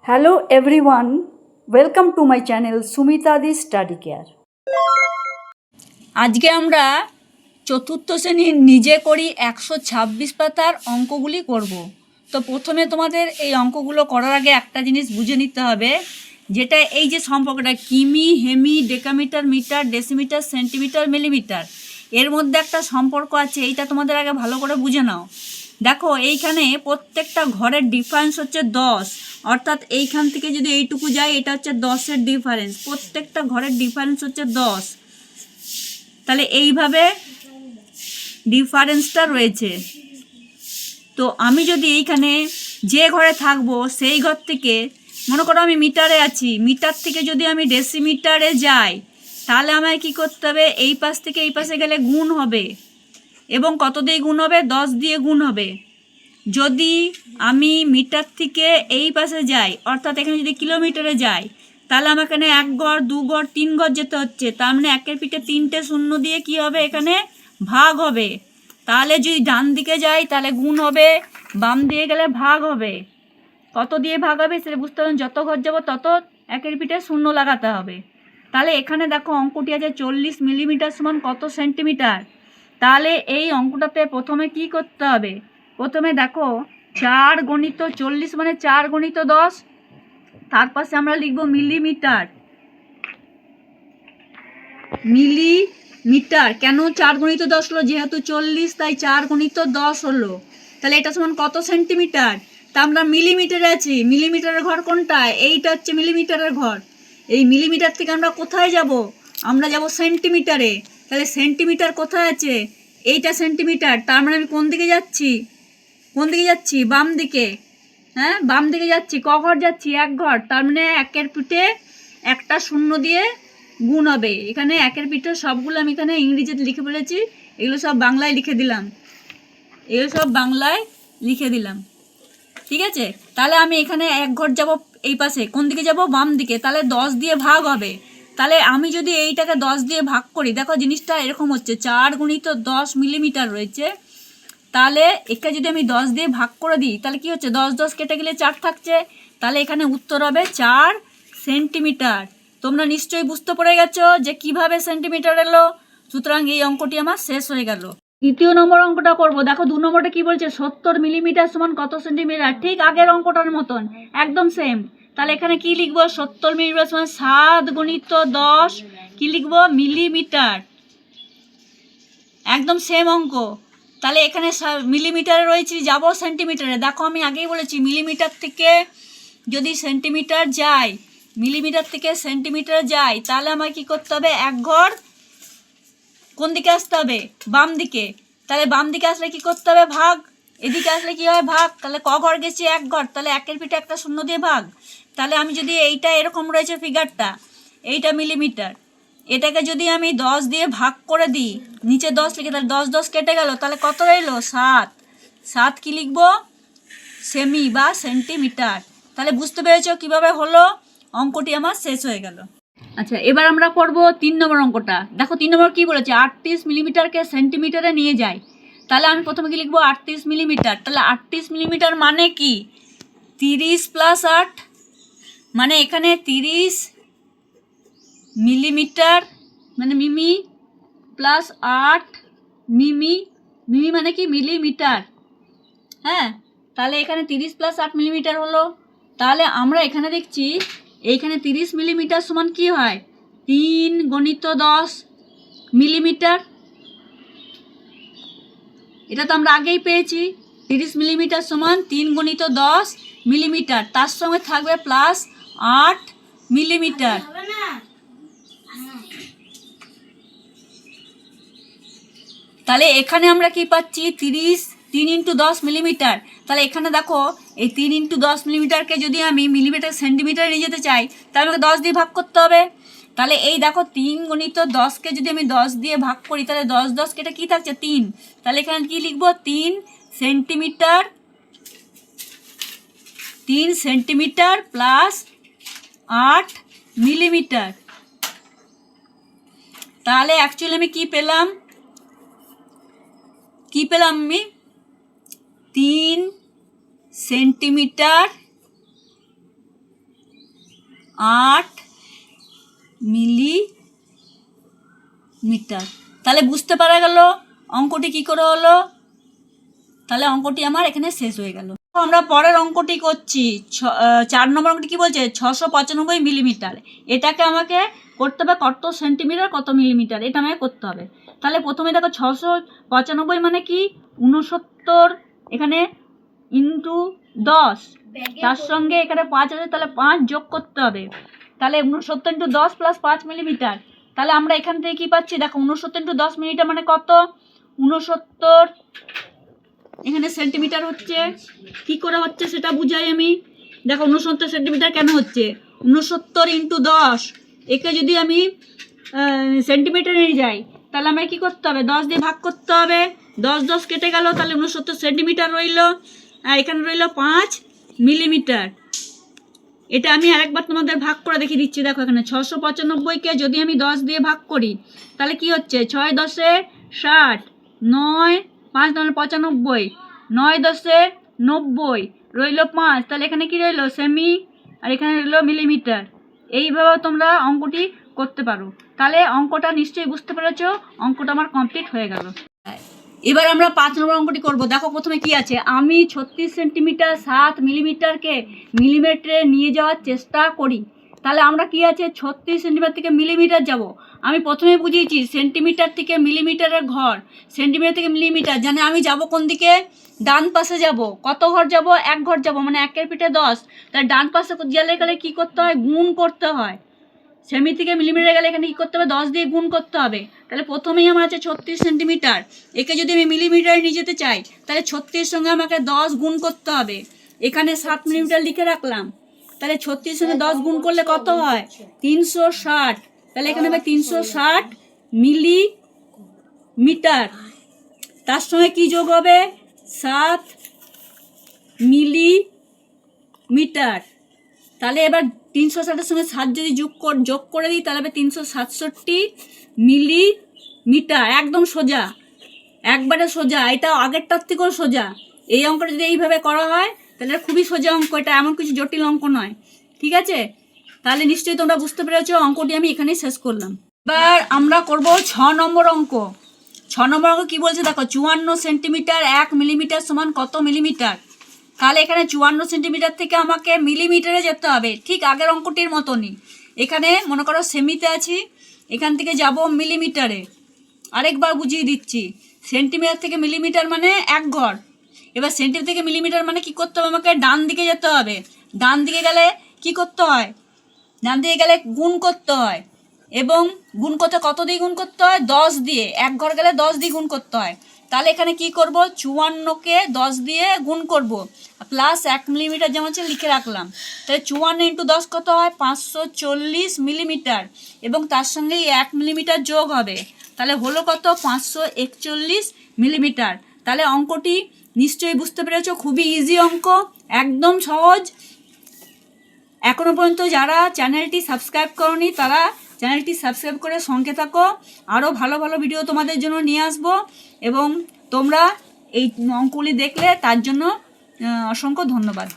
Hello everyone, welcome to my channel Sumitadi Study Care. আজকে আমরা চতুর্থ শ্রেণীর নিজে করি 126 পাতার অঙ্কগুলি করব। তো প্রথমে তোমাদের এই অঙ্কগুলো করার আগে একটা জিনিস বুঝে নিতে হবে, যেটা এই যে সম্পর্কটা কিমি, হেমি, decametre, metre, decimetre, centimetre, millimetre, এর মধ্যে একটা সম্পর্ক আছে। এইটা তোমাদের আগে ভালো করে বুঝে নাও। দেখো এইখানে প্রত্যেকটা ঘরের ডিফারেন্স হচ্ছে 10, অর্থাৎ এইখান থেকে যদি এইটুকু যায় এটা হচ্ছে 10-এর ডিফারেন্স। প্রত্যেকটা ঘরের ডিফারেন্স হচ্ছে 10। তাহলে এইভাবে ডিফারেন্সটা রয়েছে। তো আমি যদি এইখানে যে ঘরে থাকবো সেই ঘর থেকে, মনে করো আমি মিটারে আছি, মিটার থেকে যদি আমি ডেসিমিটারে যাই তাহলে আমায় কি করতে হবে, এই পাশ থেকে এই পাশে গেলে গুণ হবে। এবং কত দিয়ে গুণ হবে? 10 দিয়ে গুণ হবে। যদি আমি মিটার থেকে এই পাশে যাই, অর্থাৎ এখানে যদি কিলোমিটারে যাই, তাহলে আমার এখানে 1 ঘর 2 ঘর 3 ঘর যেতে হচ্ছে। তার মানে 1-এর পিঠে 3টে শূন্য দিয়ে কি হবে, এখানে ভাগ হবে। তাহলে যদি ডান দিকে যাই তাহলে গুণ হবে, বাম দিয়ে গেলে ভাগ হবে। কত দিয়ে ভাগ হবে সেটা বুঝতে পারেন, যত ঘর যাবো তত 1-এর পিঠে শূন্য লাগাতে হবে। তাহলে এখানে দেখো অঙ্কটি আছে 40 মিলিমিটার সমান কত সেন্টিমিটার। তাহলে এই অঙ্কটাতে প্রথমে কি করতে হবে, প্রথমে দেখো 4 গণিত 40 মানে 4 গণিত 10, তার পাশে আমরা লিখব মিলিমিটার। মিলিমিটার কেন 4 গণিত 10 হলো? যেহেতু 40 তাই 4 গণিত 10 হলো। তাহলে এটা সমান কত সেন্টিমিটার? তা আমরা মিলিমিটারে আছি, মিলিমিটারের ঘর কোনটা? এইটা হচ্ছে মিলিমিটারের ঘর। এই মিলিমিটার থেকে আমরা কোথায় যাব? আমরা যাব সেন্টিমিটারে। তাহলে সেন্টিমিটার কোথায় আছে? এইটা সেন্টিমিটার। তার মানে আমি কোন দিকে যাচ্ছি? কোন দিকে যাচ্ছি? বাম দিকে। হ্যাঁ, বাম দিকে যাচ্ছি। ক ঘর যাচ্ছি? 1 ঘর। তার মানে 1-এর পিঠে একটা শূন্য দিয়ে গুণ হবে। এখানে 1-এর পিঠে সবগুলো আমি এখানে ইংরেজিতে লিখে ফেলেছি, এগুলো সব বাংলায় লিখে দিলাম, এগুলো সব বাংলায় লিখে দিলাম। ঠিক আছে, তাহলে আমি এখানে 1 ঘর যাব এই পাশে, কোন দিকে যাব? বাম দিকে। তাহলে 10 দিয়ে ভাগ হবে। তাহলে আমি যদি এইটাকে 10 দিয়ে ভাগ করি, দেখো জিনিসটা এরকম হচ্ছে, 4 গুণিত 10 মিলিমিটার রয়েছে। তাহলে একে যদি আমি 10 দিয়ে ভাগ করে দিই তাহলে কি হচ্ছে, 10 কেটে গেলে 4 থাকছে। তাহলে এখানে উত্তর হবে 4 সেন্টিমিটার। তোমরা নিশ্চয়ই বুঝতে পেরে গেছো যে কিভাবে সেন্টিমিটার এলো। সুতরাং এই অঙ্কটি আমার শেষ হয়ে গেল। দ্বিতীয় নম্বর অঙ্কটা করব। দেখো 2 নম্বরটা কি বলছে, 70 মিলিমিটার সমান কত সেন্টিমিটার। ঠিক আগের অঙ্কটার মতন, একদম সেম। তাহলে এখানে কি লিখবো, 70 মিলিমিটার সমান 7 গুণিত 10, কি লিখবো, মিলিমিটার। একদম সেম অঙ্ক। তাহলে এখানে মিলিমিটারে রয়েছে, যাব সেন্টিমিটারে। দেখো আমি আগেই বলেছি মিলিমিটার থেকে যদি সেন্টিমিটার যাই, মিলিমিটার থেকে সেন্টিমিটার যাই, তাহলে আমাকে কি করতে হবে, 1 ঘর কোন দিকে আসতে হবে? বাম দিকে। তাহলে বাম দিকে আসলে কি করতে হবে, ভাগ। এদিকে আসলে কি হয়, ভাগ। তাহলে ক ঘর গেছি? 1 ঘর। তাহলে 1-এর পিঠে একটা শূন্য দিয়ে ভাগ। তাহলে আমি যদি এইটা এরকম রয়েছে ফিগারটা, এইটা মিলিমিটার, এটাকে যদি আমি 10 দিয়ে ভাগ করে দিই, নিচে 10 লিখে, তাহলে 10 কেটে গেল, তাহলে কত রইলো? 7 কি লিখবো, সেমি বা সেন্টিমিটার। তাহলে বুঝতে পেরেছো কিভাবে হলো। অঙ্কটি আমার শেষ হয়ে গেল। আচ্ছা, এবার আমরা করব 3 নম্বর অঙ্কটা। দেখো 3 নম্বর কি বলেছে, 38 মিলিমিটারকে সেন্টিমিটারে নিয়ে যায়। তাহলে আমি প্রথমে কি লিখবো, 38 মিলিমিটার। তাহলে 38 মিলিমিটার মানে কি, 30 প্লাস 8, মানে এখানে 30 মিলিমিটার মানে মিমি প্লাস 8 মিমি, মিমি মানে কি, মিলিমিটার। হ্যাঁ, তাহলে এখানে 30 প্লাস 8 মিলিমিটার হলো। তাহলে আমরা এখানে দেখছি এইখানে 30 মিলিমিটার সমান কি হয়, 3 গণিত 10 মিলিমিটার। এটা তো আমরা আগেই পেয়েছি, 30 মিলিমিটার সমান 3 গণিত 10 মিলিমিটার, তার সঙ্গে থাকবে প্লাস 8 মিলিমিটার। তাহলে এখানে আমরা কি পাচ্ছি, 3 ইন্টু 10 মিলিমিটার। তাহলে এখানে দেখো এই 3 ইন্টু 10 মিলিমিটারকে যদি আমি মিলিমিটার সেন্টিমিটার নিয়ে যেতে চাই, তাহলে আমাকে 10 দিয়ে ভাগ করতে হবে। তাহলে এই দেখো 3 গণিত 10কে যদি আমি 10 দিয়ে ভাগ করি, তাহলে 10 কেটে কি থাকছে, 3। তাহলে এখানে কি লিখবো, 3 সেন্টিমিটার, 3 সেন্টিমিটার প্লাস 8 মিলিমিটার। তাহলে অ্যাকচুয়ালি আমি কি পেলাম আমি 3 সেন্টিমিটার 8 মিলিমিটার। তাহলে বুঝতে পারা গেল অঙ্কটি কি করে হলো। তাহলে অঙ্কটি আমার এখানে শেষ হয়ে গেল। আমরা পরের অঙ্কটি করছি। 4 নম্বর অঙ্কটি কি বলছে, 695 মিলিমিটার। এটাকে আমাকে করতে হবে কত সেন্টিমিটার কত মিলিমিটার, এটা আমাকে করতে হবে। তাহলে প্রথমে দেখো 695 মানে কি 69, এখানে ইন্টু 10, তার সঙ্গে এখানে 5 আছে, তাহলে 5 যোগ করতে হবে। তাহলে 69 ইন্টু 10 প্লাস 5 মিলিমিটার। তাহলে আমরা এখান থেকে কি পাচ্ছি দেখো, 69 ইন্টু 10 মিলিমিটার মানে কত, 69 এখানে সেন্টিমিটার হচ্ছে। কি করে হচ্ছে সেটা বুঝাই আমি। দেখো 69 সেন্টিমিটার কেন হচ্ছে, 69 ইন্টু 10, একে যদি আমি সেন্টিমিটার নিয়ে যাই তাহলে আমায় কী করতে হবে, 10 দিয়ে ভাগ করতে হবে। 10 10 কেটে গেল, তাহলে 69 সেন্টিমিটার রইল, আর এখানে রইল 5 মিলিমিটার। এটা আমি আরেকবার তোমাদের ভাগ করে দেখিয়ে দিচ্ছি। দেখো এখানে 695কে যদি আমি 10 দিয়ে ভাগ করি তাহলে কি হচ্ছে, 6 10 60, 9 5 9 95, 9 10 90, রইল 5, তাহলে এখানে কি রইল সেমি, আর এখানে রইল মিলিমিটার। এইভাবে তোমরা অঙ্কটি করতে পারো। তাহলে অঙ্কটা নিশ্চয়ই বুঝতে পেরেছো, অঙ্কটা আমার কমপ্লিট হয়ে গেল। এবার আমরা 5 নম্বর অঙ্কটি করব। দেখো প্রথমে কি আছে, আমি 36 সেন্টিমিটার 7 মিলিমিটারকে মিলিমিটারে নিয়ে যাওয়ার চেষ্টা করি। তাহলে আমরা কি আছে 36 সেন্টিমিটার থেকে মিলিমিটার যাব। আমি প্রথমে বুঝিয়েছি সেন্টিমিটার থেকে মিলিমিটারের ঘর, সেন্টিমিটার থেকে মিলিমিটার, জানে আমি যাব কোন দিকে, ডান পাশে যাব। কত ঘর যাব, 1 ঘর যাব, মানে 1 পিঠে 10। তাহলে ডান পাশে গেলে কী করতে হয়, গুণ করতে হয়। সেমি থেকে মিলিমিটার গেলে এখানে কী করতে হবে, 10 দিয়ে গুণ করতে হবে। তাহলে প্রথমেই আমার আছে 36 সেন্টিমিটার, একে যদি আমি মিলিমিটারে নিয়ে যেতে চাই তাহলে 36 সঙ্গে আমাকে 10 গুণ করতে হবে। এখানে 7 মিলিমিটার লিখে রাখলাম, তাহলে 36 সঙ্গে 10 গুণ করলে কত হয় 360। তাহলে এখানে হবে 360 মিলিমিটার। তার সঙ্গে কি যোগ হবে, 7 মিলিমিটার। তাহলে এবার 360-এর সঙ্গে 7 যদি যোগ করে দিই তাহলে হবে 367 মিলিমিটার। একদম সোজা, একবারে সোজা, এটা আগেরটার থেকেও সোজা। এই অঙ্কটা যদি এইভাবে করা হয় তাহলে খুবই সোজা অঙ্ক, এটা এমন কিছু জটিল অঙ্ক নয়। ঠিক আছে, তাহলে নিশ্চয়ই তোমরা বুঝতে পেরেছো, অঙ্কটি আমি এখানেই শেষ করলাম। এবার আমরা করব 6 নম্বর অঙ্ক। 6 নম্বর অঙ্ক কী বলছে দেখো, 54 সেন্টিমিটার 1 মিলিমিটার সমান কত মিলিমিটার। তাহলে এখানে 54 সেন্টিমিটার থেকে আমাকে মিলিমিটারে যেতে হবে, ঠিক আগের অঙ্কটির মতনই। এখানে মনে করো সেমিতে আছি, এখান থেকে যাব মিলিমিটারে। আরেকবার বুঝিয়ে দিচ্ছি, সেন্টিমিটার থেকে মিলিমিটার মানে 1 ঘর। এবার সেন্টিমিটার থেকে মিলিমিটার মানে কি করতে হবে, আমাকে ডান দিকে যেতে হবে। ডান দিকে গেলে কি করতে হয়, ডান দিকে গেলে গুণ করতে হয়, এবং গুণ করতে কত দিয়ে গুণ করতে হয়, 10 দিয়ে। 1 ঘর গেলে 10 দিয়ে গুণ করতে হয়। তাহলে এখানে কি করব, 54কে 10 দিয়ে গুণ করব, প্লাস 1 মিলিমিটার যেমন আছে লিখে রাখলাম। তাহলে 54 ইন্টু 10 কত হয় 540 মিলিমিটার, এবং তার সঙ্গে 1 মিলিমিটার যোগ হবে, তাহলে হলো কত 541 মিলিমিটার। তাহলে অঙ্কটি নিশ্চয়ই বুঝতে পেরেছো, খুবই ইজি অঙ্ক, একদম সহজ। এখনও পর্যন্ত যারা চ্যানেলটি সাবস্ক্রাইব করনি তারা চ্যানেলটি সাবস্ক্রাইব করে সঙ্গে থাকো, আরও ভালো ভালো ভিডিও তোমাদের জন্য নিয়ে আসবো, এবং তোমরা এই অঙ্কগুলি দেখলে তার জন্য অসংখ্য ধন্যবাদ।